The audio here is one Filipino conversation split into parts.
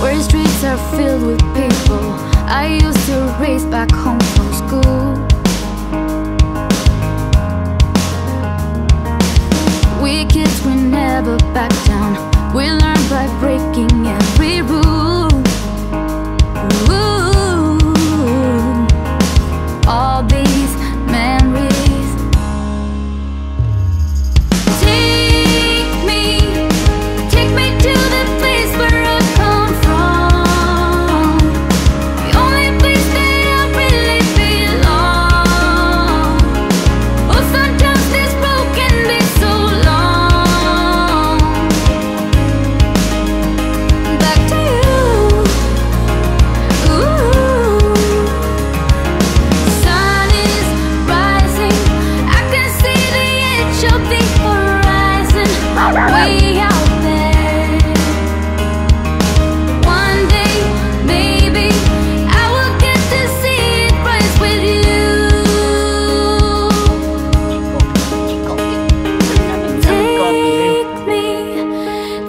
where streets are filled with people I used to race back home from school. We kids, we never back down. We learn by breaking every rule. Ooh, all these memories. Take me to the place where I come from. The only place that I really belong. Oh, sometimes this road can be so long. Back to you. Ooh. Sun is rising. I can see the edge of the horizon. Way out there. One day, maybe I will get to see it rise with you.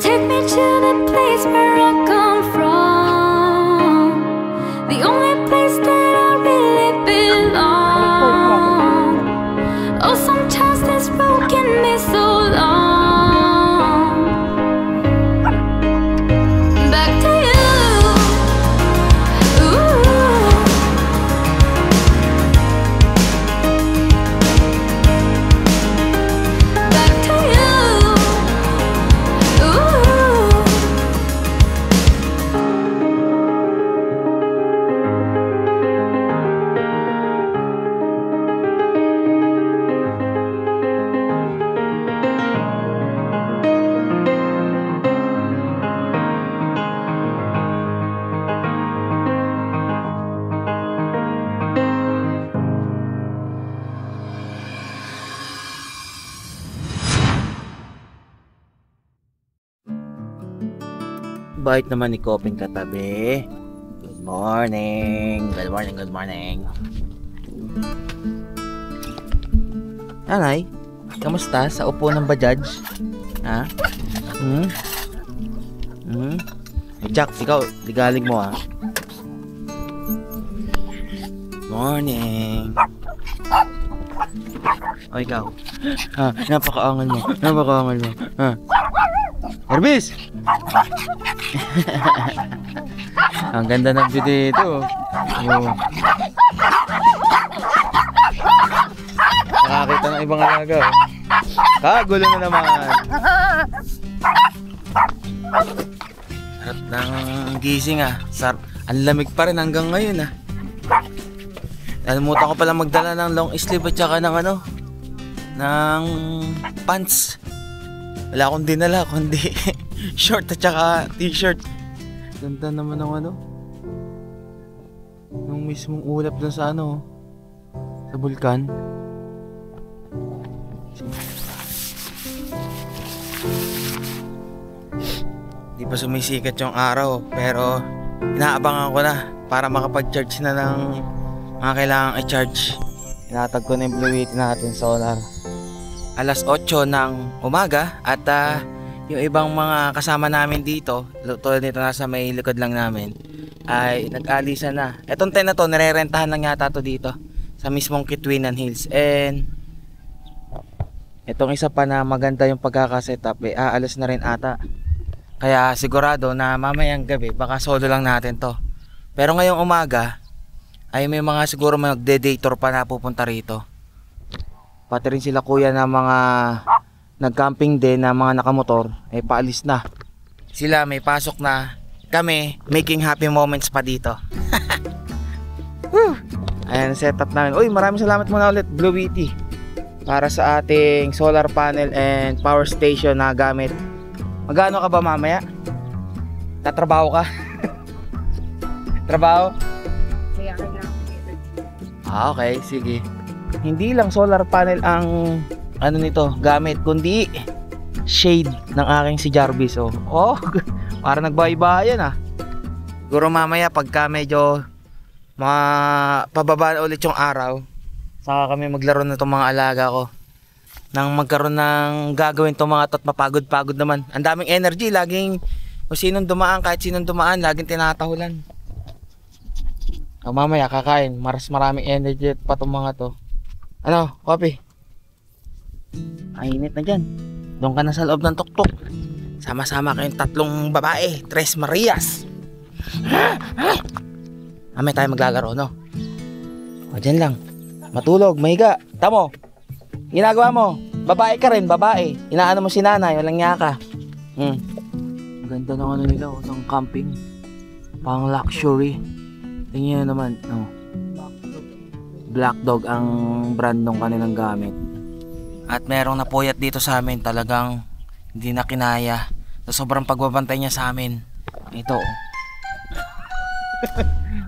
Take me to the place where I come from. The only place that I really belong. Oh, sometimes this road can be so long. Back to you. Ooh. Back to you. Ooh. Bait naman ni Kopeng katabi. Good morning. Good morning, good morning. Nanay, kamusta sa upo ng Bajaj? Ha? Jack, ikaw, ligalig mo ha. Morning. O ikaw. Ha, napakaangal mo. Napakaangal mo. Ha? Herbis! Ang ganda ng view dito. Oh. Nakakita ng ibang alaga. Kagulo na naman. Sarap ng gising ah. Ang lamig pa rin hanggang ngayon ah. Nalimutan ko pala magdala ng long sleeve at saka ng ano, ng pants. Wala akong dinala kundi short at saka t-shirt. Ganda naman ng ano, yung mismong ulap dun sa ano, sa bulkan. Di pa sumisikat yung araw pero inaabangan ko na para makapag-charge na ng mga kailangang i-charge. Inatag ko na yung Blueity natin solar. Alas 8 ng umaga at yung ibang mga kasama namin dito, tulad nito nasa may likod lang namin, ay nag-alisan na. Etong tent na to, nirerentahan lang yata to dito sa mismong Kitwinan Hills. And etong isa pa na maganda yung pagkakasetup, aalas na rin ata. Kaya sigurado na mamayang gabi baka solo lang natin to. Pero ngayong umaga ay may mga siguro magde-day tour pa na pupunta rito. Pati rin sila kuya na mga nag-camping din na mga nakamotor ay paalis na. Sila may pasok na, kami making happy moments pa dito. Ayan setup namin. Uy, maraming salamat muna ulit Blueity para sa ating solar panel and power station na gamit. Magano ka ba mamaya? Tatrabaho ka? Trabaho? Okay, sige. Hindi lang solar panel ang ano nito gamit, kundi shade ng aking si Jarvis. Oh, para nagbahay-bahayan ah. Siguro mamaya pagka medyo pababa ulit yung araw, saka kami maglaro na itong mga alaga ko nang magkaroon ng gagawin itong mga tot, mapagod-pagod naman. Ang daming energy, laging Kung sinong dumaan, kahit sinong dumaan, laging tinatahulan. Mamaya kakain, maraming energy pa itong mga to. Ano, Kopi? Mainit na dyan. Doon ka na sa loob ng tuktok. Sama-sama kayong tatlong babae, Tres Marias. Mamaya tayo maglalaro, no? O, dyan lang. Matulog, mahiga. Tamo, ginagawa mo. Babae ka rin, babae. Inaano mo si nanay, walang niya ka. Ganda ng ano nila, ng camping. Pang luxury. Tingnan nyo naman, oh. Black Dog ang brand ng kanilang gamit. At merong napuyat dito sa amin, talagang hindi na kinaya. Sa sobrang pagbabantay niya sa amin. Ito, oh.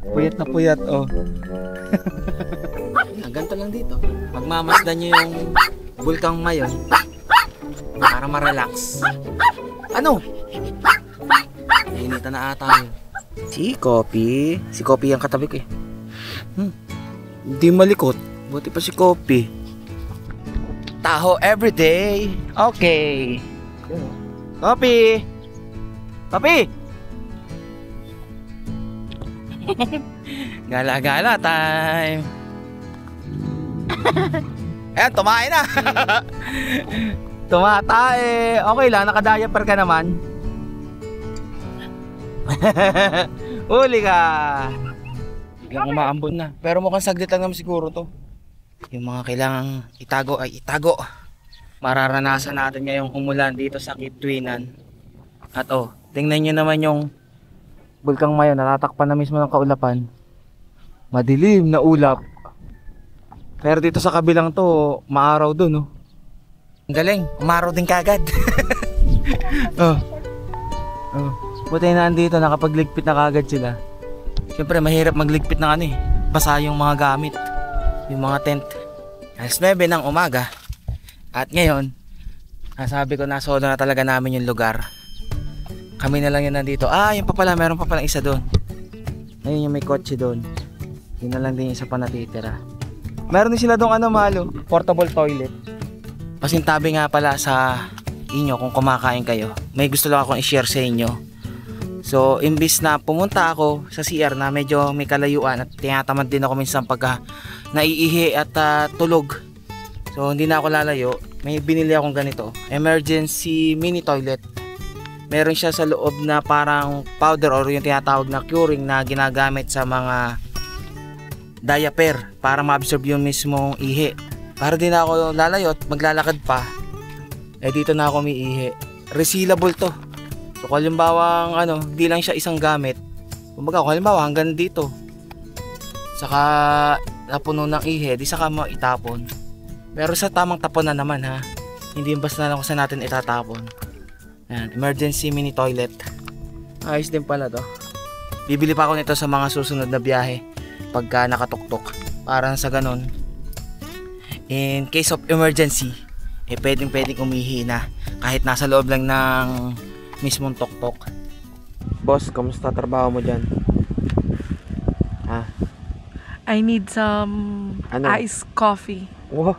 Puyat na puyat, oh. Ganito lang dito. Magmamasdan nyo yung Bulkang Mayon para ma-relax. Ano? Nainitan na ata yun. Si Kopi yung katabi ko eh. Hindi malikot. Buti pa si Kopi. Taho everyday. Okay. Kopi! Kopi! Gala-gala time. Ayan, tumae na. Tumatae. Okay lang, naka-diaper ka naman. Uli ka. Biglang umaambon na. Pero mukhang saglit lang naman siguro to. Yung mga kailangang itago ay itago. Mararanasan natin ngayong umulan dito sa Kitwinan. At oh, tingnan nyo naman yung Bulkang Mayon, natatakpan na mismo ng kaulapan. Madilim na ulap. Pero dito sa kabilang to, maaraw dun, oh. Ang galing, umaraw din kagad. Oh. Buti na andito, nakapagligpit na kagad sila. Siyempre, mahirap magligpit ng ano eh. Basa yung mga gamit. Yung mga tent. Alas 9 ng umaga. At ngayon, sabi ko, nasolo na talaga namin yung lugar. Kami na lang yun nandito. Yun pa pala, meron pa pala isa doon. Ayun yung may kotse doon. Yun na lang din yung isa pa natitira. Meron din sila doon malo, portable toilet. Pasintabi nga pala sa inyo kung kumakain kayo. May gusto lang akong i-share sa inyo. So, imbis na pumunta ako sa CR na medyo may kalayuan at tinatamad din ako minsan pagka naiihi at tulog. So, hindi na ako lalayo. May binili akong ganito. Emergency mini toilet. Meron siya sa loob na parang powder or yung tinatawag na curing na ginagamit sa mga diaper para ma-absorb yung mismong ihi. Para din ako lalayo at maglalakad pa. Dito na ako umiihi. Resealable to. So kung halimbawa hindi lang siya isang gamit. Kumbaga kung halimbawa hanggang dito. Saka napuno ng ihi, di saka mo itapon. Pero sa tamang tapon na naman ha. Hindi yung basta lang kung saan natin itatapon. Ayan, emergency mini toilet. Ayos din pala to. Bibili pa ako nito sa mga susunod na biyahe pagka nakatuktok. Para sa ganun, in case of emergency, pwedeng umihi na kahit nasa loob lang ng mismong tuktok. Boss, kamusta trabaho mo dyan? I need some iced coffee. Wow,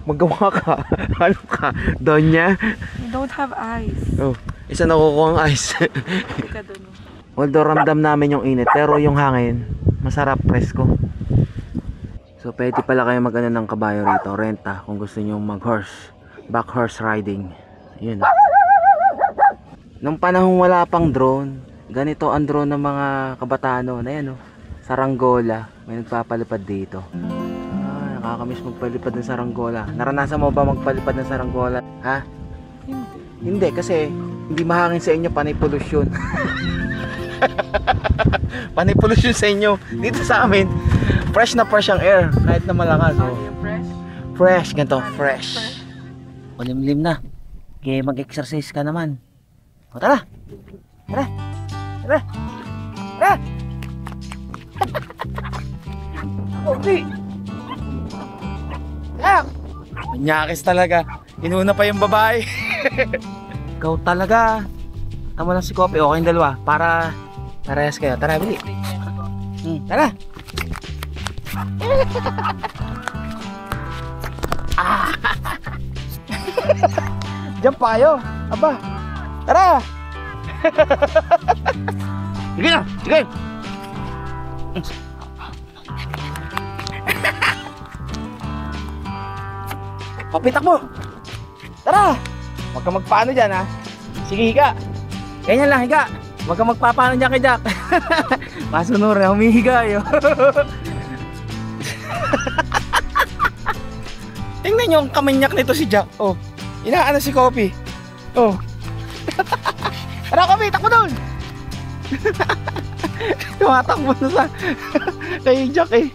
magawa ka. Ano ka? Donya? I don't have ice. Oh, isa nakukuha ang ice. Ika dun. Although ramdam namin yung init, pero yung hangin, masarap, presko. So pwede pala kayo mag-ano ng kabayo rito, renta, kung gusto nyo back horse riding. Yun. Nung panahon wala pang drone, ganito ang drone ng mga kabataan noon. Ayan, saranggola, may nagpapalipad dito. Nakakamiss magpalipad ng saranggola. Naranasan mo ba magpalipad ng saranggola? Ha? Hindi, kasi hindi mahangin sa inyo, panay pollution. Panay pollution sa inyo. Dito sa amin, fresh na fresh ang air, kahit na malakas. Fresh? Fresh, ganito, fresh. Malimlim na. Okay, mag-exercise ka naman. O, tara. Tara. Tara. Tara. Okay. Manyakis talaga. Inuna pa yung babae. Ikaw talaga. Tama lang si Kopi. Okay yung dalawa. Para parehas kayo. Tara, bili. Tara. Diyan pa kayo. Aba. Tara. Sige na, sige. Papitak mo. Tara. Huwag ka magpaano dyan ha. Sige, higa. Ganyan lang, higa. Huwag ka magpapaano dyan kay Jack. Masunod na, humihiga yun. Tingnan nyo ang kamanyak nito si Jack. Oh, inaano si Coffee. Oh. Tara, Coffee, takbo doon. Tumatakbo na sa kay Jack eh.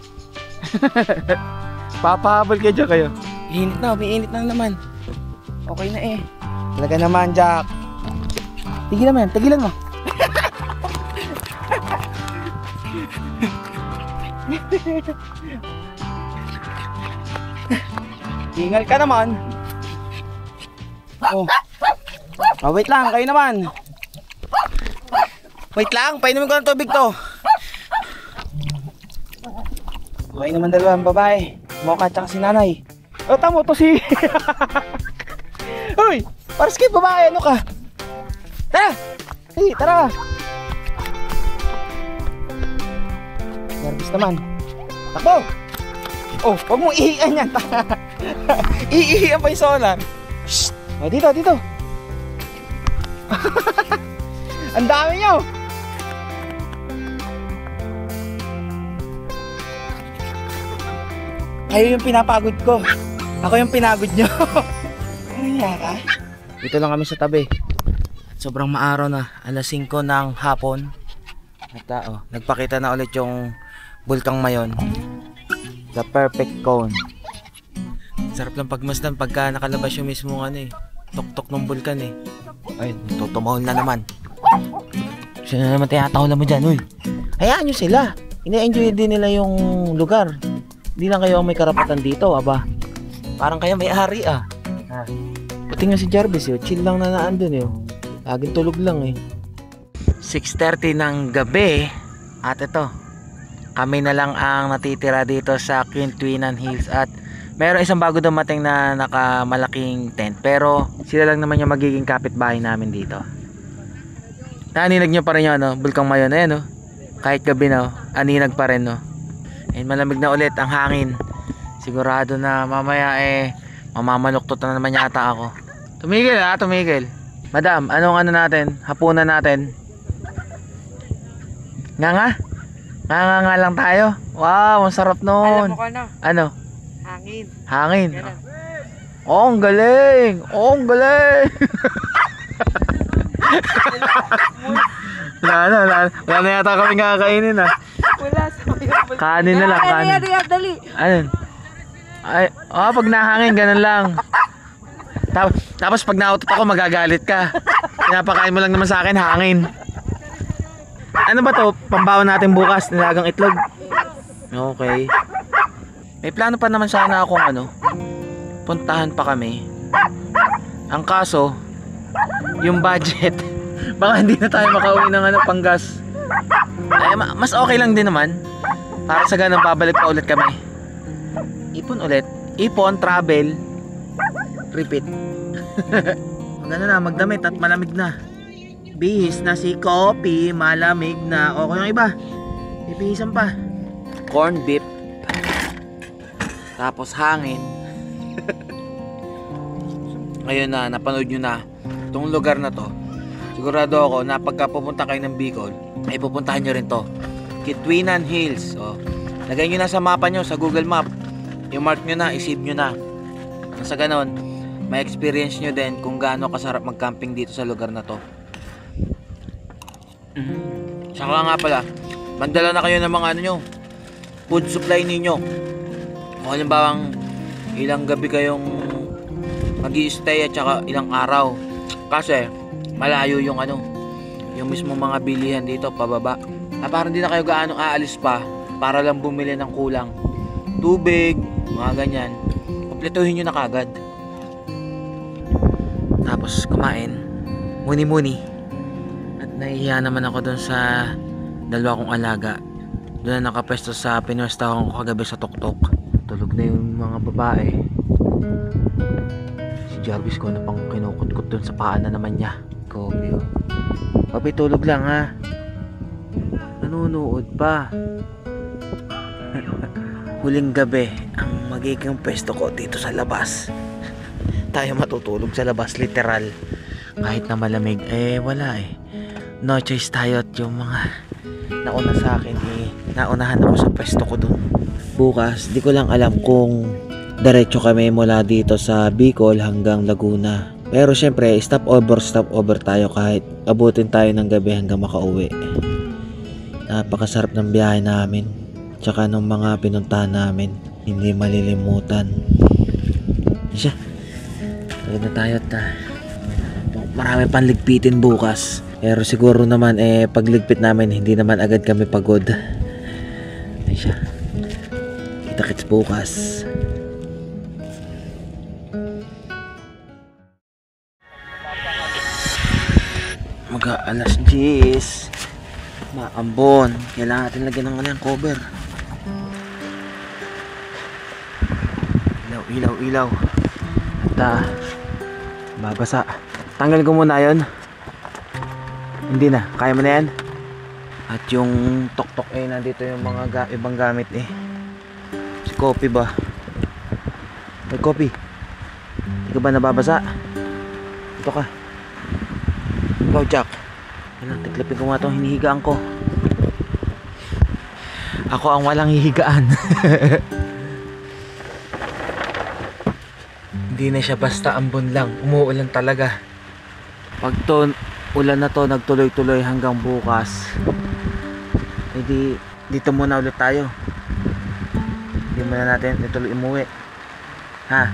Papahabol kay Jack kayo. Init na, umiinit na naman. Okay na eh. Talaga naman, Jack. Tigilan mo yan, tigilan mo. Ingal ka naman. Oh. Oh, wait lang, kayo naman. Wait lang, painumin ko ng tubig to. Okay naman dalawang babae. Mocha tsaka si nanay. Oh, tamo to si... Uy, paras kayo babae, ano ka? Tara! Hey, tara! Nervous naman. Takbo! Oh, huwag mong ihian yan. Iihian pa yung solar. Shhh! Oh, dito, dito. Ang dami nyo! Kayo yung pinapagod ko. Ako yung pinagod nyo. Ano nga ka? Dito lang kami sa tabi. At sobrang maaraw na. Alas 5 ng hapon. At nagpakita na ulit yung Bulkang Mayon. The perfect cone. Sarap lang pagmasdan pagka nakalabas yung mismong tuktok ng bulkan eh. Ay, tutumahol na naman. Sino na naman tinatahol mo dyan, uy? Hayaan nyo sila. Ina-enjoy din nila yung lugar. Hindi lang kayo ang may karapatan dito, aba. Parang kayo may-ari ah. Pati nga si Jarvis yun, chill lang na naandun yun. Laging tulog lang eh. 6:30 ng gabi. At ito, kami na lang ang natitira dito sa Quintuinan Hills. At meron isang bago dumating na nakamalaking tent. Pero sila lang naman yung magiging kapitbahay namin dito. Naninag nyo pa rin yung Bulkang Mayon na yan, no? Kahit gabi na, aninag pa rin, no? And malamig na ulit ang hangin. Sigurado na mamaya mamamaluktot na naman yata ako. Tumigil ha, tumigil. Madam, anong natin? Hapunan natin. Nga? Nga lang tayo. Wow, ang sarap nun. Alam mo ko ano? Ano? Hangin. Hangin. Ganun. Oh, ang galing. Oh, ang galing. Wala na yata kami kakainin ha. Wala sa may Kanin na lang, kanin. Dali. Ano? Ay, pag nahangin, ganun lang. Tapos pag nautot ako, magagalit ka. Pinapakain mo lang naman sa akin, hangin. Ano ba to? Pambaon natin bukas, nilagang itlog. Okay. May plano pa naman sana akong puntahan pa kami. Ang kaso, yung budget, baka hindi na tayo makauwi ng panggas. Ay, mas okay lang din naman. Para sa ganun, babalik pa ulit kami. Ipon ulit. Ipon, travel, repeat. Maganda na, magdamit at malamig na. Bihis na si Coffee, malamig na. O kung yung iba, ibihisan pa. Corn beef. Tapos hangin. Ngayon na, napanood nyo na itong lugar na to. Sigurado ako na pagka pupunta kayo ng Bicol, ay pupuntahan nyo rin to. Quintuinan Hills. O, lagay nyo na sa mapa nyo, sa Google Map. I-mark nyo na, i-save nyo na. Sa ganon, may experience nyo din kung gaano kasarap mag-camping dito sa lugar na to. Saka nga pala, mandala na kayo ng mga food supply ninyo. Kung halimbawang ilang gabi kayong mag-i-stay at saka ilang araw. Kasi malayo yung yung mismo mga bilihan dito pababa. Parang hindi na kayo gaano aalis pa para lang bumili ng kulang. Tubig, mga ganyan. Kompletuhin nyo na kagad. Tapos kumain, muni-muni. At nahihiya naman ako dun sa dalawa kong alaga. Doon na nakapesto sa pinwestahan ko kagabi sa tuktok. Tulog na yung mga babae. Si Jarvis ko na pang kinukutkot dun sa paa na naman niya. Coffee. Kopi, tulog lang ha. Nanunood pa. Huling gabi ang magiging pwesto ko dito sa labas. Tayo matutulog sa labas, literal. Kahit na malamig, wala no choice tayo. At yung mga nauna sa akin, naunahan ako sa pwesto ko dun. Bukas, di ko lang alam kung diretso kami mula dito sa Bicol hanggang Laguna. Pero syempre, stop over tayo kahit abutin tayo ng gabi hanggang makauwi. Napakasarap ng biyahe namin. Tsaka nung mga pinuntahan namin, hindi malilimutan. Siya, tulog na tayo at marami pang ligpitin bukas. Pero siguro naman pagligpit namin, hindi naman agad kami pagod. Siya, kita-kits bukas. Alas 10. Maambon. Kailangan natin lagyan ng cover. Ilaw. At babasa. Tanggal ko muna yun. Hindi na. Kaya mo na yan. At yung tok-tok nandito yung mga ibang gamit Si Kopi ba? May Kopi. Hindi ka ba nababasa? Ito ka. Ikaw, Jack. Tiklipin ko nga itong hinihigaan ko. Ako ang walang hihigaan. Hindi na siya basta ambon lang. Umuulan talaga. Pag ulan na to nagtuloy-tuloy hanggang bukas, dito muna ulit tayo. Hindi muna natin ituloy umuwi. Ha?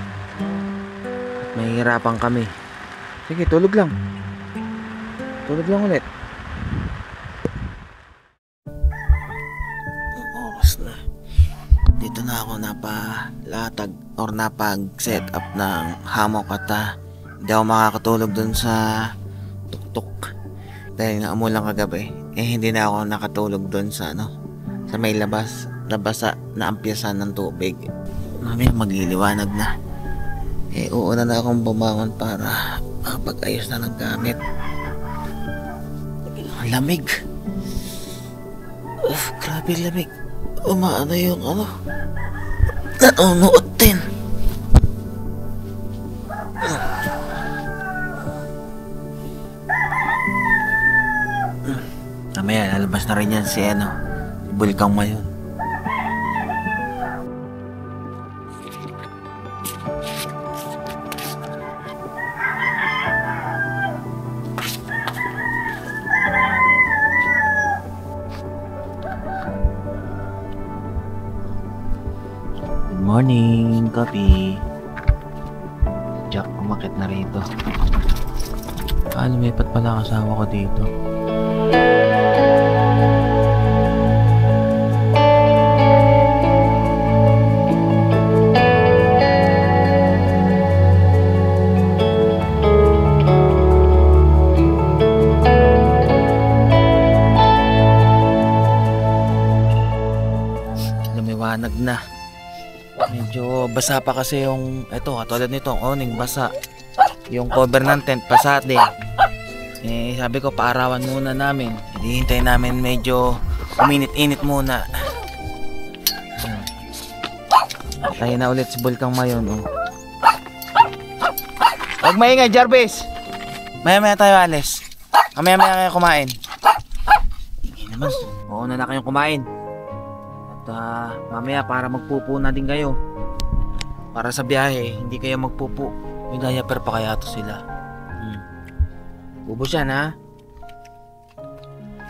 At mahihirapan kami. Sige, tulog lang. Tulog lang ulit. Oras na. Dito na ako napalatag or napag-set up ng hammock at hindi ako makakatulog dun sa tuktok. Dahil naamulan kagabi. Hindi na ako nakatulog dun sa sa may labasa na ampyasan ng tubig. Mamaya magliliwanag na. Uuna na akong bumangon para makapag-ayos na ng gamit. Lamig. Grabe lamig. Umaano yung nanunuot din. Mamaya lalabas na rin yan si Bulkang Mayon. Morning, Kopi. Jack, umakit na rito. Lumipat pala kasawa ko dito. Lumiwanag na. Medyo basa pa kasi yung katulad nito, ang awning basa. Yung cover ng tent basa din. Sabi ko paarawan muna namin. Hintayin namin medyo uminit-init muna. Tayo na ulit si Bulkang Mayon. Huwag maingay, Jarvis. Maya-maya tayo alis. Maya-maya kayo kumain. Hindi naman. Oo na kayong kumain. At mamaya para magpupo na din kayo. Para sa biyahe, hindi kayo magpupo. May diaper pa kaya to sila. Ubos yan, ha?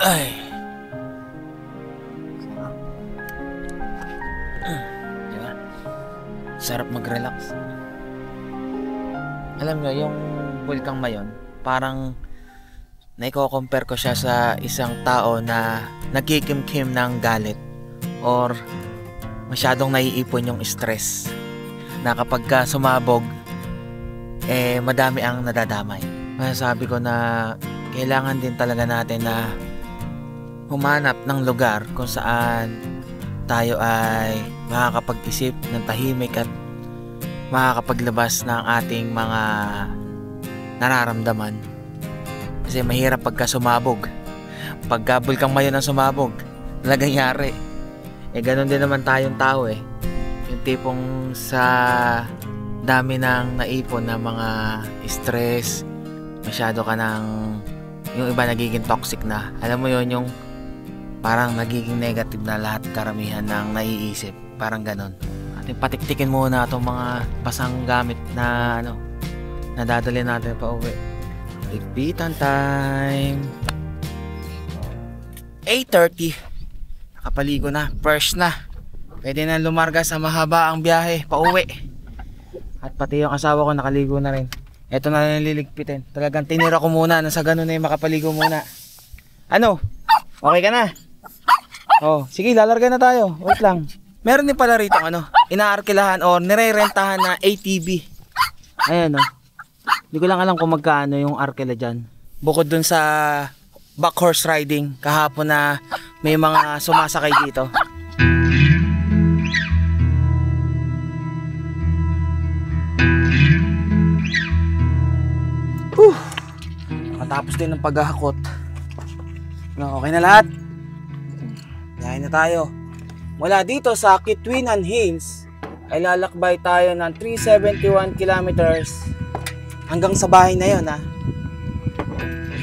Ay. Diba? Sarap mag-relax. Alam nyo, yung Bulkang Mayon, parang naiko-compare ko siya sa isang tao na nagkikimkim ng galit or masyadong naiipon yung stress na kapag ka sumabog madami ang nadadamay. Masasabi ko na kailangan din talaga natin na humanap ng lugar kung saan tayo ay makakapag-isip ng tahimik at makakapaglabas ng ating mga nararamdaman. Kasi mahirap pagka sumabog. Pagka bulkang Mayon ang sumabog, talagang yari. Ganun din naman tayong tao Yung tipong sa dami ng naipon na mga stress, masyado ka ng, yung iba nagiging toxic na. Alam mo yon, yung parang nagiging negative na lahat karamihan ng naiisip. Parang ganon. Ating patiktikin muna itong mga pasang gamit na nadadali natin pa uwi. Ligpitan time. 8:30. Nakapaligo na. First na. Pwede na lumarga sa mahaba ang biyahe pa uwi. At pati yung asawa ko nakaligo na rin. Ito na lang liligpitin. Talagang tinira ko muna na sa ganun na yung makapaligo muna. Ano? Okay ka na? Oh, sige, lalarga na tayo. Wait lang. Meron din pala rito inaarkilahan o nire-rentahan na ATV. Ayan Hindi ko lang alam kung magkano yung arkila dyan. Bukod dun sa back horse riding, kahapon na may mga sumasakay dito. Nakatapos din ng paghahakot. Okay na lahat. Yahin na tayo. Mula dito sa Kitwinan Hills ay lalakbay tayo ng 371 kilometers hanggang sa bahay na yun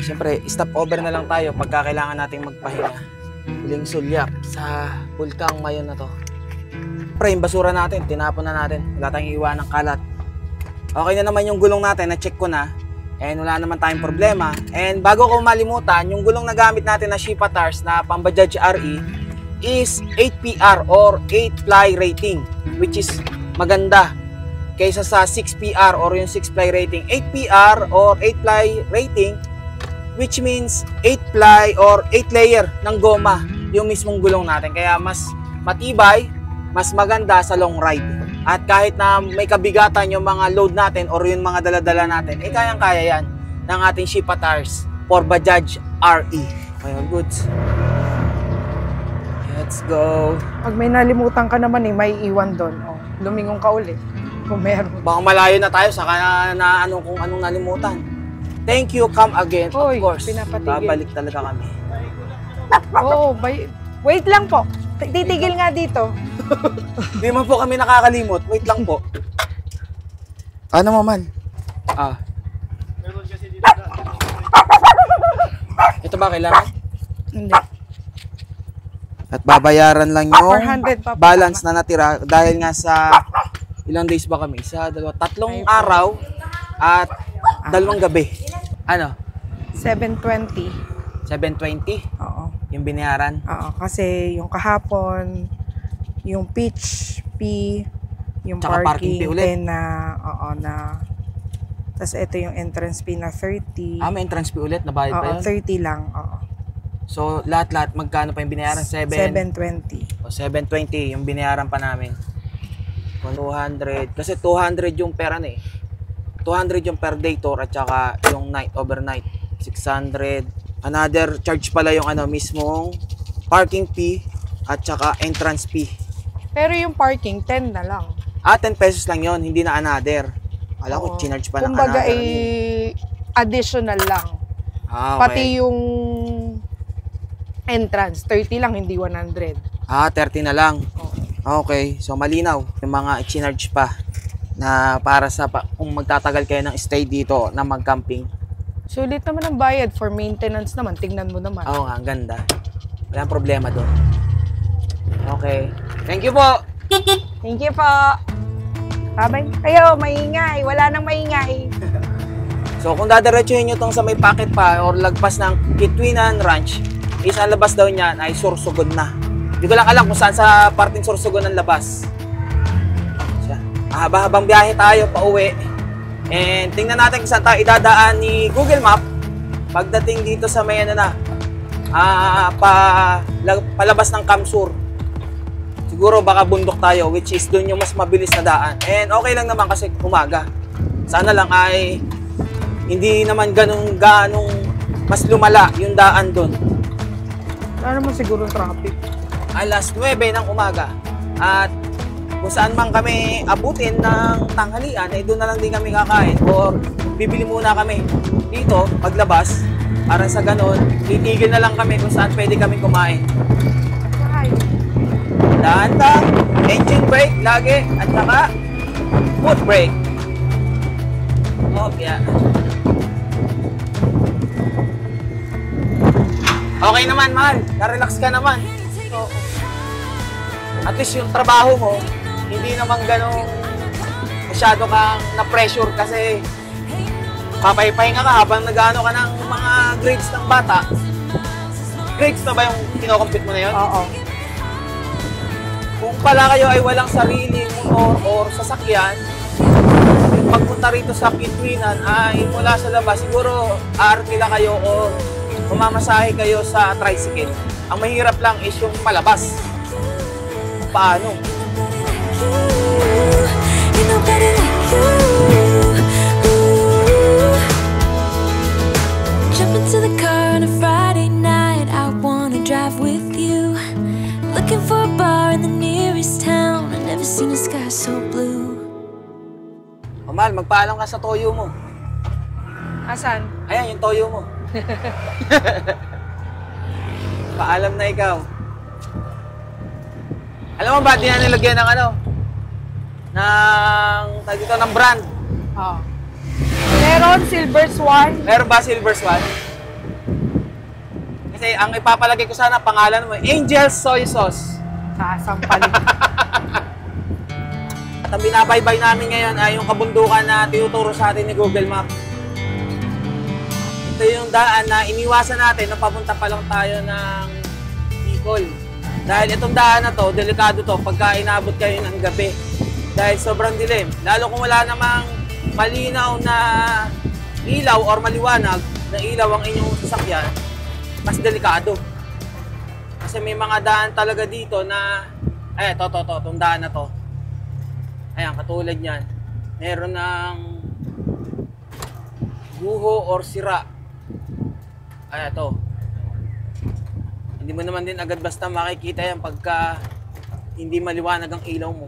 Siyempre, stop over na lang tayo pagka kailangan nating magpahinga. Huling sulyap sa bulkang Mayon na to. Siyempre, yung basura natin, tinapon na natin. Wala tayong iwan ng kalat. Okay na naman yung gulong natin, na-check ko na. And wala naman tayong problema. And bago ko malimutan, yung gulong na gamit natin na Shipa Tars na pang Bajaj RE is 8PR or 8-ply rating, which is maganda kaysa sa 6PR or yung 6-ply rating. 8PR or 8-ply rating, which means 8-ply or 8-layer ng goma yung mismong gulong natin. Kaya mas matibay, mas maganda sa long ride. At kahit na may kabigatan yung mga load natin or yung mga daladala natin, kayang-kaya yan ng ating Shipa Tars for Bajaj RE. Okay, all goods. Let's go. Pag may nalimutan ka naman may iwan doon. Lumingon ka ulit. Kung meron. Baka malayo na tayo sa kung anong nalimutan. Thank you, come again. Oy, of course, pinapatigil. babalik talaga kami. Wait lang po. Titigil nga dito. Hindi man po kami nakakalimot. Wait lang po. Ano maman? Ito ba kailangan? Hindi. At babayaran lang yung 400 pa balance na natira dahil nga sa ilang days ba kami? Isa, dalawa, tatlong araw at dalawang gabi. Ano? 720. 720? Oo. Yung binayaran? Oo, kasi yung kahapon, yung pitch fee, yung Tsaka parking fee ulit? Tapos ito yung entrance fee na 30. May entrance fee ulit? Nabayad pa yun? 30 lang. Oo. So, lahat-lahat, magkano pa yung binayaran? 720. O, 720 yung binayaran pa namin. 200. Kasi 200 yung per 200 yung per day tour at saka yung overnight. 600. Another charge pala yung mismong parking fee at saka entrance fee. Pero yung parking, 10 na lang. 10 pesos lang yon, hindi na another. Alam ko, chinarge pa ng kumbaga another. Additional lang. Okay. Pati yung entrance, 30 lang, hindi 100. 30 na lang. Okay, so malinaw. Yung mga chinarge pa na para sa kung magtatagal kayo ng stay dito na mag-camping. Sulit naman ang bayad for maintenance naman. Tingnan mo naman. Oo nga, ang ganda. Walang problema doon. Okay. Thank you po! Thank you po! Babay. Kayo, maingay. Wala nang maingay. So kung dadiretsuhin nyo tong sa may packet pa or lagpas ng Kitwinan Ranch, is ang labas daw niyan ay Sorsogon na. Hindi ko lang alam kung saan sa parting Sorsogon ang labas. Mahaba-habang biyahe tayo pa uwi. And tingnan natin kung saan tayo idadaan ni Google Map pagdating dito sa may palabas ng Kamsur. Siguro baka bundok tayo, which is doon yung mas mabilis na daan. And okay lang naman kasi umaga. Sana lang ay hindi naman ganong mas lumala yung daan doon. Wala naman siguro traffic. Alas 9 ng umaga. At kung saan man kami abutin ng tanghalian, doon na lang din kami kakain or bibili muna kami dito paglabas Para sa ganon, titigil na lang kami kung saan pwede kami kumain. Hi. Dahan-dahan, engine brake lagi, at saka foot brake. Yeah. Okay naman, mahal. Na-relax ka naman. So, at least yung trabaho mo, hindi naman ganong masyado kang na-pressure kasi papay-pahinga ka habang nag-ano ka ng mga grades ng bata. Grades na ba yung kinocompute mo na yun? Oo. Kung pala kayo ay walang sariling motor or sasakyan, yung pagpunta rito sa Kitwinan ay mula sa labas, siguro aarkila kayo o mamamasahe kayo sa tricycle. Ang mahirap lang is yung palabas. Paano? Jump into the car on a Friday night, I wanna drive with you. Looking for a bar in the nearest town, I've never seen a sky so blue. O mahal, magpaalam ka sa toyo mo. Asan? Ayan, yung toyo mo. Paalam na ikaw. Alam mo ba, di na nilagyan ng ano? Tawag dito, ng brand. Oo. Meron, Silver Swan. Meron ba Silver Swan? Kasi ang ipapalagay ko sana, pangalan mo, Angel Soy Sauce. Sasampalin. At ang binabaybay namin ngayon ay yung kabundukan na tinuturo sa atin ni Google Maps. Ito yung daan na iniwasan natin na papunta pa lang tayo ng Bicol. Dahil itong daan na to, delikado to pagka inabot kayo ng gabi. Dahil sobrang dilim. Lalo kung wala namang malinaw na ilaw or maliwanag na ilaw ang inyong sasakyan, mas delikado. Kasi may mga daan talaga dito na, ay, itong daan na to. Ayan, katulad yan. Meron ng guho or sira. Ayan, to. Hindi mo naman din agad basta makikita yan pagka hindi maliwanag ang ilaw mo.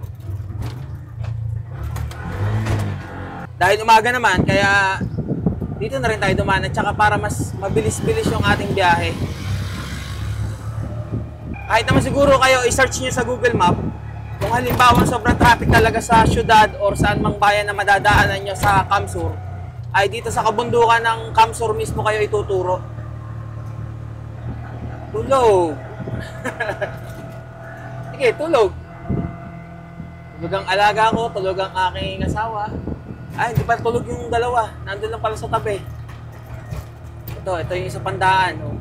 Dahil umaga naman, kaya dito na rin tayo dumaan at saka para mas mabilis-bilis yung ating biyahe. Kahit naman siguro kayo i-search nyo sa Google Map, kung halimbawa sobrang traffic talaga sa syudad or saan mang bayan na madadaanan nyo sa Kamsur, ay dito sa kabundukan ng Kamsur mismo kayo ituturo. Tulog! Sige, tulog! Tulog ang alaga ko, tulog ang aking asawa. Ay, hindi pa tulog yung dalawa. Nandun lang pala sa tabi. Ito yung isa pandaan. Oh.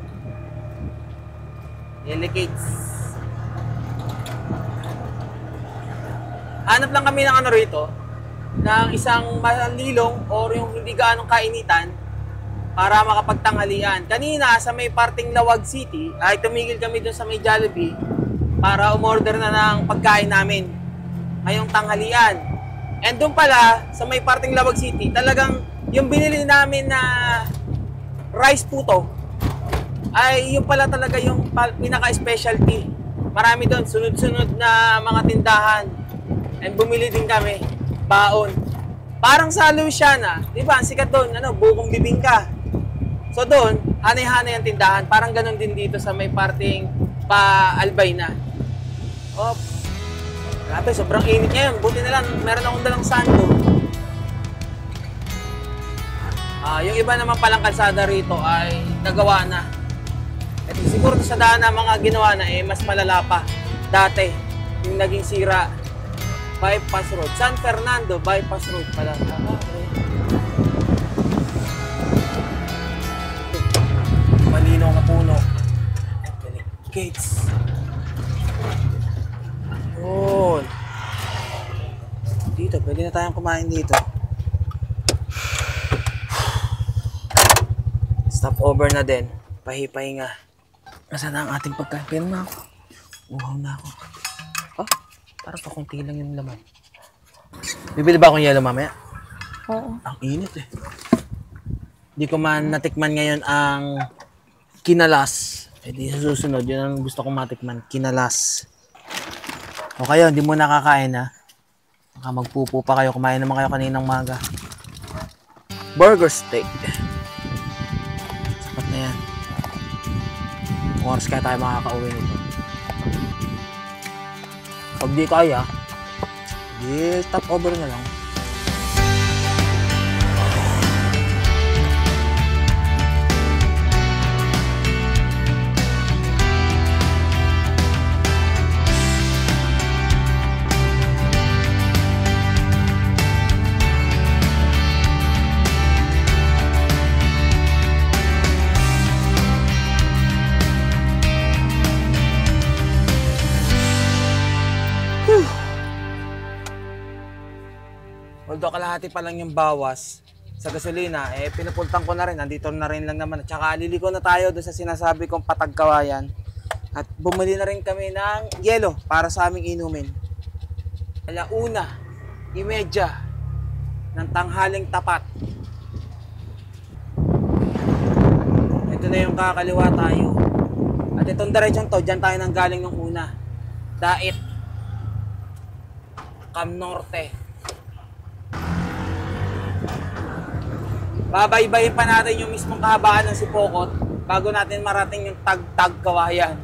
Delicates. Hanap lang kami ng ano rito, ng isang malilong or yung hindi gaanong kainitan para makapagtanghalian. Kanina, sa may parting Lawag City, ay tumigil kami dun sa may Jollibee para umorder na ng pagkain namin ngayong tanghalian. And doon pala, sa may parting Lawag City, talagang yung binili namin na rice puto, ay yung pala talaga yung pinaka-specialty. Marami doon, sunod-sunod na mga tindahan. And bumili din kami, baon. Parang sa Luciana, di ba? Ang sikat doon, bukong bibingka. So doon, hanay-hanay ang tindahan. Parang ganun din dito sa may parting pa-Albay na. Oh, grabe, sobrang init ngayon. Buti na lang, meron akong dalang sando. Yung iba naman palang kalsada rito ay nagawa na. At siguro sa daan na mga ginawa na mas malala pa. Dati, yung naging sira, Bypass Road. San Fernando, Bypass Road pala. Okay. Malinaw na puno. Gates. Yun. Dito, pwede na tayong kumain dito. Stop over na din. Pahipahinga. Nasaan na ang ating pagkain? Pero na ako. Uhaw na ako. Oh, parang pakunti lang yung laman. Bibili ba akong yelo mamaya? Oo. Ang init eh. Hindi ko man natikman ngayon ang kinalas. Eh di sa susunod, yun ang gusto kong matikman. Kinalas. O kayo, hindi mo nakakain ha? Baka magpupo pa kayo. Kumain naman kayo kaninang maga. Burger steak. Sapat na yan. Kung oras kaya tayo makakauwi nito. Pag di kaya, di stop over na lang. Although kalahati pa lang yung bawas sa gasolina, pinupuntan ko na rin. Nandito na rin lang naman. At saka liliko na tayo doon sa sinasabi kong Patagkawayan. At bumili na rin kami ng yelo para sa aming inumin. 1:30 ng tanghaling tapat. Ito na yung kakaliwa tayo. At itong diretsyon to, dyan tayo nang galing nung una. Dait. Cam Norte. Babaybayin pa natin yung mismong kahabaan ng Sipokot bago natin marating yung Tagkawayan.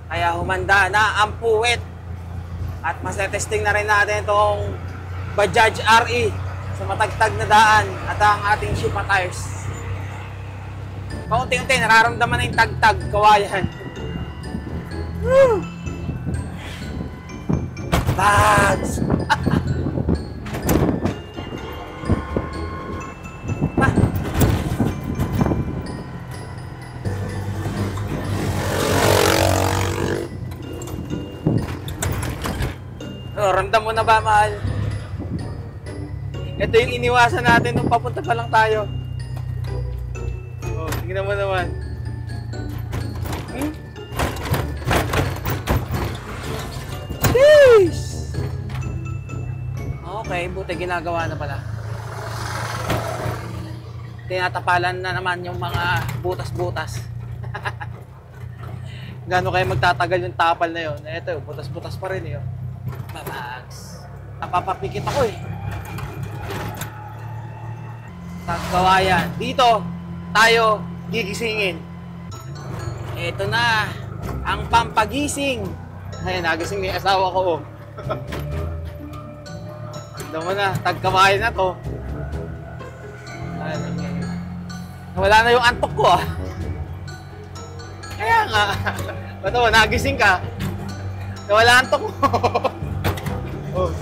Kaya humanda na ang puwet. At masetesting na rin natin itong Bajaj RE sa matagtag na daan at ang ating Shipa tires. Paunti-unti nararamdaman na yung Tagkawayan. Woo! Bags! Ramdam mo na ba, mahal? Ito yung iniwasan natin nung papunta pa lang tayo. Oh, tingnan mo naman. Sheesh! Okay, buti ginagawa na pala. Tinatapalan na naman yung mga butas-butas. Gano'n kayo magtatagal yung tapal na yun? Ito, butas-butas pa rin yun. Babags. Napapapikit ako eh. Tagkawayan. Dito, tayo gigisingin. Ito na, ang pampagising. Ay, nagising ni asawa ko. Oh. Tignan mo na, Tagkawayan na to. Wala na yung antok ko ah. Kaya nga. Ba't mo, nagising ka? Wala antok mo. Oh.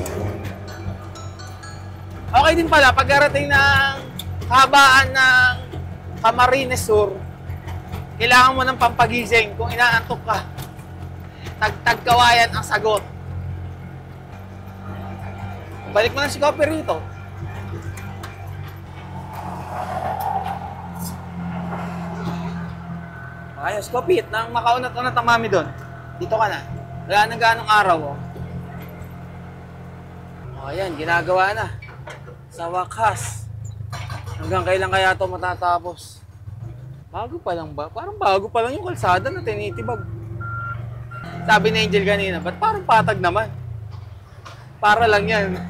Okay din pala, pagkarating ng habaan ng Camarines Sur, kailangan mo ng pampagising kung inaantok ka. Tagkawayan ang sagot. Balik mo na si Kopi rito. Ayos, Kopi, nang makaunat-unat ang mami doon. Dito ka na. Wala nang ganong araw, oh. O, ayan, ginagawa na. Sa wakas. Hanggang kailan kaya ito matatapos? Bago pa lang ba? Parang bago pa lang yung kalsada na tinitibag. Sabi ni Angel kanina, ba't parang patag naman? Para lang yan.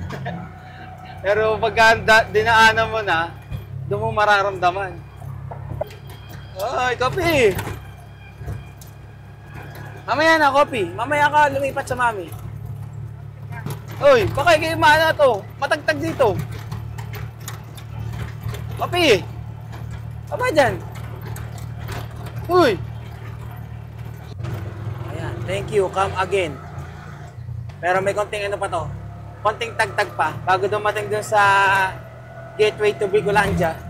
Pero pagka dinaanan mo na, doon mo mararamdaman. Ay, Kopi! Mamaya na, Kopi. Mamaya ka lumipat sa mami. Uy, baka kayo mana to. Matagtag dito. Kopi! Apa dyan? Uy! Ayan, thank you. Come again. Pero may konting ano pa to. Konting tagtag pa bago dumating dun sa gateway to Bicolandia.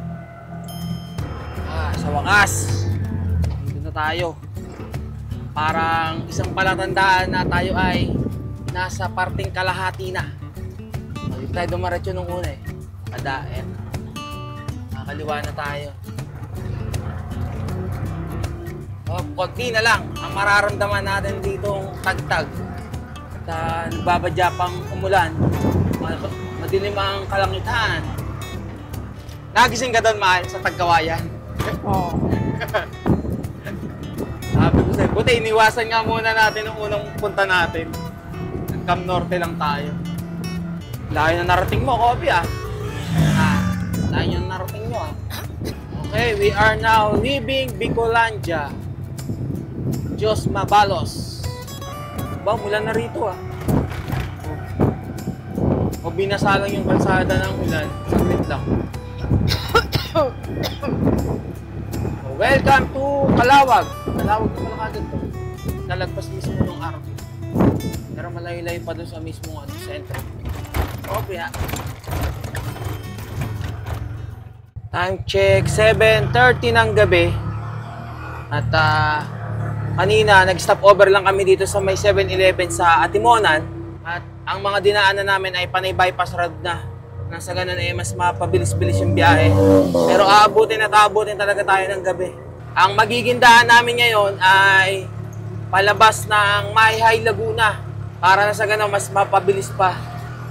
Sa wakas. Dito na tayo. Parang isang palatandaan na tayo ay nasa parting kalahati na. Hindi tayo dumaretso nung una eh. Adain. Nakakaliwa na tayo. O, konti na lang ang mararamdaman natin ditong tagtag. At nagbabadya pang umulan. Madilim ang kalangitan. Nagising ka doon, mahal, sa Tagkawayan? Oo. Sabi ko sa'yo, buti iniwasan nga muna natin nung unang punta natin. Cam Norte lang tayo. Layo na narating mo, Kobe ah. Layo na narating mo ah. Okay, we are now leaving Bicolandia. Diyos Mabalos. Ba, mula na rito ah. O binasa lang yung kalsada ng ulan. Saglit lang. Welcome to Calawag. Calawag na pala kagad to. Nalagpas mismo ng RV. Pero malayo-layo pa doon sa mismong center. Okay ha. Time check, 7:30 ng gabi. At kanina, nag-stop over lang kami dito sa may 7-Eleven sa Atimonan. At ang mga dinaanan namin ay panay bypass road na. Nasa ganun ay mas mapabilis-bilis yung biyahe. Pero aabutin at aabutin talaga tayo ng gabi. Ang magiging daan namin ngayon ay palabas ng Mayhay, Laguna. Para na sa ganun mas mapabilis pa.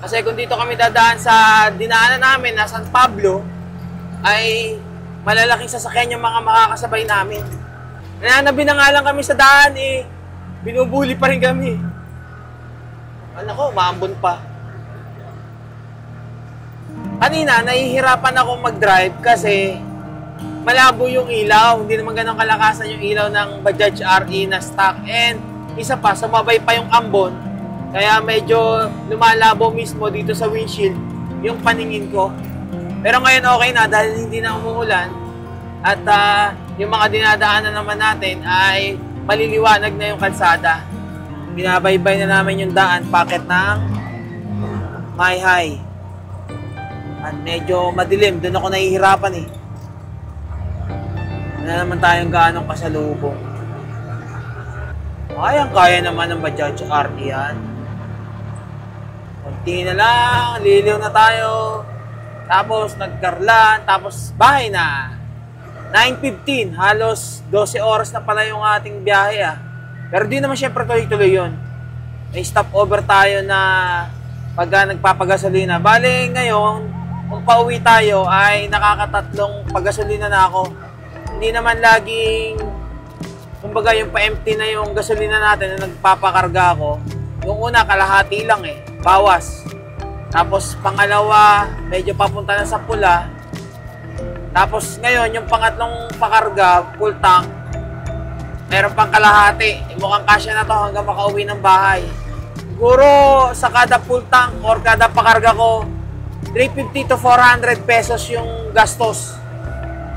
Kasi kung dito kami dadaan sa dinaanan namin na San Pablo, ay malalaking sasakyan yung mga makakasabay namin. Nananabi na nga lang kami sa daan binubuli pa rin kami. Ano ko, maambon pa. Kanina, nahihirapan ako mag-drive kasi malabo yung ilaw. Hindi naman ganun kalakasan yung ilaw ng Bajaj RE na stock. And isa pa, sumabay pa yung ambon. Kaya medyo lumalabo mismo dito sa windshield yung paningin ko. Pero ngayon okay na dahil hindi na umuulan. At yung mga dinadaanan naman natin ay maliliwanag na yung kalsada. Binabaybay na namin yung daan, packet ng Mayhay. At medyo madilim, doon ako nahihirapan eh. Wala naman tayong gaanong kasalubong. Kaya naman ng Bajaj RE yan. Kunti na lang, liliw na tayo. Tapos nagkarlan, tapos bahay na. 9:15, halos 12 oras na pala yung ating biyahe ah. Pero di naman syempre tuloy-tuloy yun. May stopover tayo na pagka nagpapagasolina. Bale ngayon, kung pauwi tayo ay nakakatatlong pagasolina na ako. Hindi naman laging, kumbaga yung pa-empty na yung gasolina natin na nagpapakarga ako. Yung una, kalahati lang bawas. Tapos pangalawa, medyo papunta na sa pula. Tapos ngayon, yung pangatlong pakarga, full tank, meron pang kalahati. Mukhang kasya na to hanggang makauwi ng bahay. Siguro sa kada full tank or kada pakarga ko, 350 to 400 pesos yung gastos.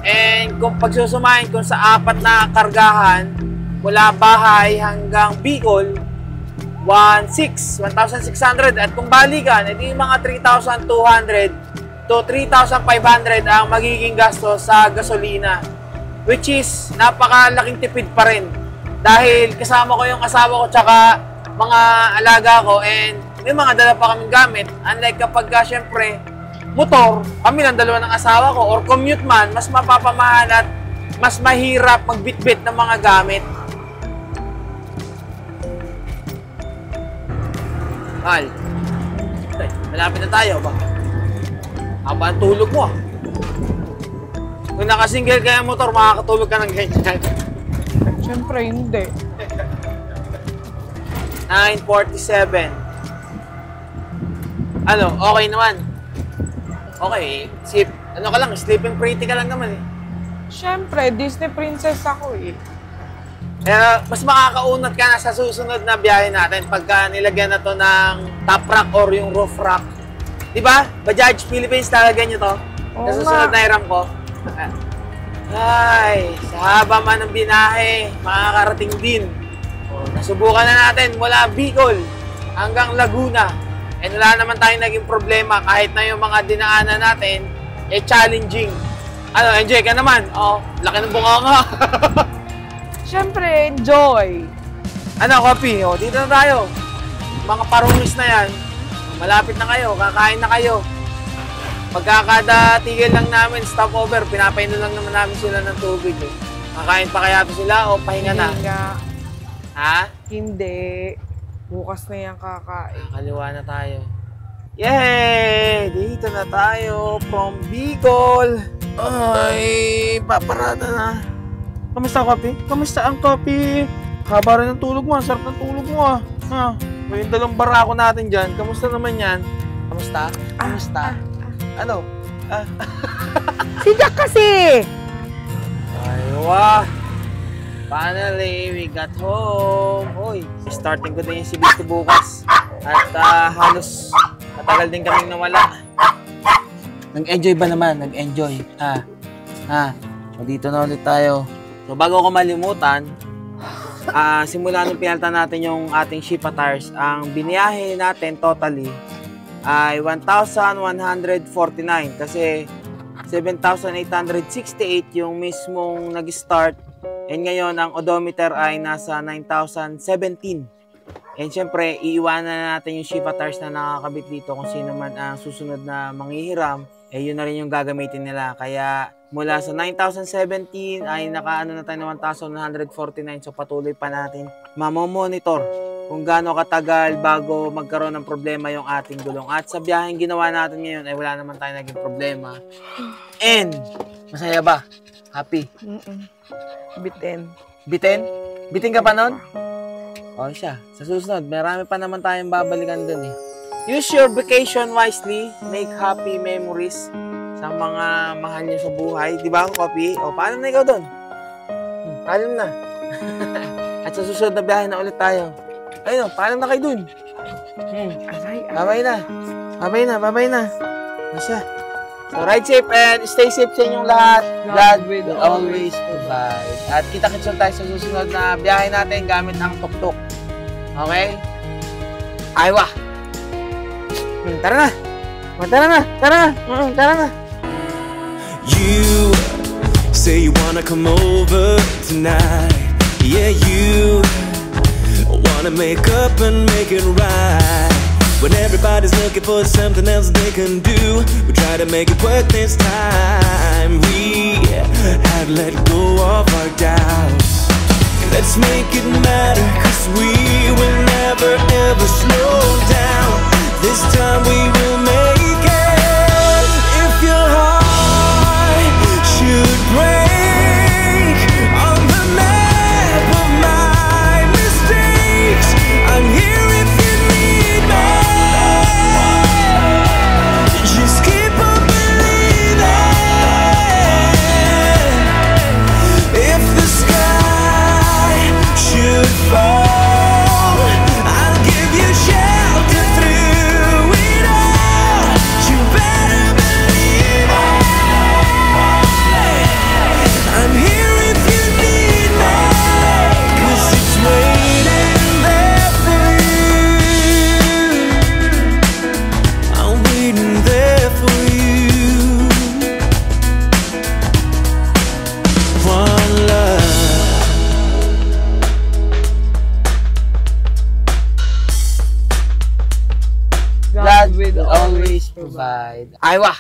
And kung pagsusumahin kung sa 4 na kargahan, mula bahay hanggang Bicol, 1,600 at kung balikan, edi mga 3,200 to 3,500 ang magiging gastos sa gasolina. Which is, napakalaking tipid pa rin. Dahil kasama ko yung asawa ko tsaka mga alaga ko and may mga dala pa kaming gamit. Unlike kapag syempre, motor, kami lang dalawa ng asawa ko or commute man, mas mapapamahal at mas mahirap magbitbit ng mga gamit. Mahal. Ay, malapit na tayo ba? Haba ang tulog mo ah. Kung nakasingle ka yung motor, makakatulog ka ng ganyan. Siyempre, hindi. 9:47. Ano, okay naman. Okay, ano ka lang, sleeping pretty ka lang naman eh. Siyempre, Disney princess ako eh. Kaya mas makakaunat ka na sa susunod na biyahe natin pagka nilagyan na to ng top rack or yung roof rack. Diba? Bajaj Philippines talaga nyo to. Sa susunod na hiram ko. Ay, sa haba man ng binahe, makakarating din. Nasubukan na natin mula Bicol hanggang Laguna. And wala naman tayong naging problema kahit na yung mga dinaanan natin challenging. Ano, enjoy ka naman? Oh, laki ng bunganga. Siyempre, enjoy. Ano, Kopi? O, dito na tayo. Mga parungis na yan. Malapit na kayo. Kakain na kayo. Pagkakada tigil lang namin, stopover, pinapainom lang naman namin sila ng tubig. Kakain pa kaya sila o pahinga na? Pahinga. Ha? Hindi. Bukas na yan kakain. Kaliwa na tayo. Yay! Dito na tayo from Bicol. Ay, paparada na. Kamusta, Kopi? Kamusta ang Kopi? Haba rin ng tulog mo. Sarap ng tulog mo ah. May dalawang barako natin dyan. Kamusta naman yan? Kamusta? Kamusta? Ano? Si Jack kasi! Ay, wah! Finally, we got home. Hoy, starting ko din yung CBT bukas. At halos matagal din kaming nawala. Nag-enjoy ba naman? Nag-enjoy. So, dito na ulit tayo. So, bago ko malimutan, simula nung pinalta natin yung ating Shipa tires, ang biniyahe natin totally ay 1,149 kasi 7,868 yung mismong nag-start. And ngayon, ang odometer ay nasa 9,017. And syempre, iiwanan na natin yung Shipa tires na nakakabit dito kung sino man ang susunod na manghihiram. Yun na rin yung gagamitin nila. Kaya mula sa 9,017 ay nakaano na tayo ng 1,149. So patuloy pa natin mamomonitor kung gaano katagal bago magkaroon ng problema yung ating gulong. At sa biyaheng ginawa natin ngayon ay wala naman tayo naging problema. And masaya ba? Happy? Bitin. Bitin? Bitin ka pa nun? O siya, sa susunod, marami pa naman tayong babalikan dun eh. Use your vacation wisely. Make happy memories sa mga mahal niyo sa buhay. Di ba, Kopi? O, paano na ikaw dun? Paalam na. At sa susunod na biyahe na ulit tayo. Ayun o, paalam na kayo dun. Babay na. Babay na, babay na. O siya. So, ride safe and stay safe sa inyong lahat. God will always provide. At kita-kits tayo sa susunod na biyahe natin gamit ang tuk-tuk. Okay? Aywa! Tara na! Tara na! Tara na! Tara na! You say you wanna come over tonight. Yeah, you wanna make up and make it right. When everybody's looking for something else they can do, we try to make it work this time. We have let go of our doubts. Let's make it matter, 'cause we will never ever slow down. This time we will make it. If your heart should break on the map of my mistakes, I'm here if you need me. Just keep on believing. If the sky should fall, I'll give you shelter through it all. You better believe it. I'm here if you need me, 'cause it's waiting there for you. I'm waiting there for you. One love. God will always provide. Aywa!